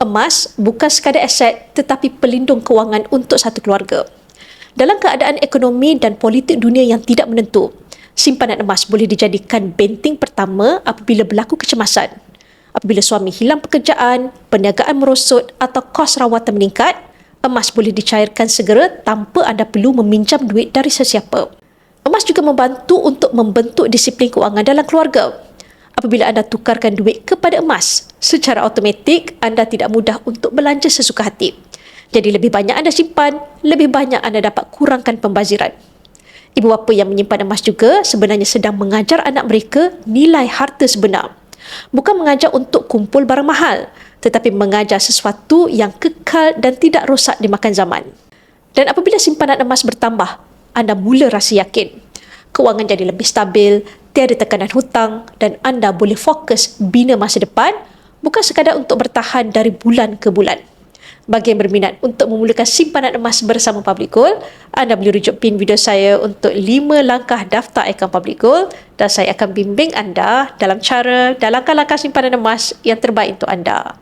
Emas bukan sekadar aset tetapi pelindung kewangan untuk satu keluarga. Dalam keadaan ekonomi dan politik dunia yang tidak menentu, simpanan emas boleh dijadikan benteng pertama apabila berlaku kecemasan. Apabila suami hilang pekerjaan, perniagaan merosot atau kos rawatan meningkat, emas boleh dicairkan segera tanpa anda perlu meminjam duit dari sesiapa. Emas juga membantu untuk membentuk disiplin kewangan dalam keluarga. Apabila anda tukarkan duit kepada emas, secara automatik anda tidak mudah untuk belanja sesuka hati. Jadi lebih banyak anda simpan, lebih banyak anda dapat kurangkan pembaziran. Ibu bapa yang menyimpan emas juga sebenarnya sedang mengajar anak mereka nilai harta sebenar. Bukan mengajar untuk kumpul barang mahal, tetapi mengajar sesuatu yang kekal dan tidak rosak dimakan zaman. Dan apabila simpanan emas bertambah, anda mula rasa yakin. Kewangan jadi lebih stabil, tiada tekanan hutang dan anda boleh fokus bina masa depan bukan sekadar untuk bertahan dari bulan ke bulan. Bagi yang berminat untuk memulakan simpanan emas bersama Public Gold, anda boleh rujuk pin video saya untuk 5 langkah daftar akaun Public Gold dan saya akan bimbing anda dalam langkah-langkah simpanan emas yang terbaik untuk anda.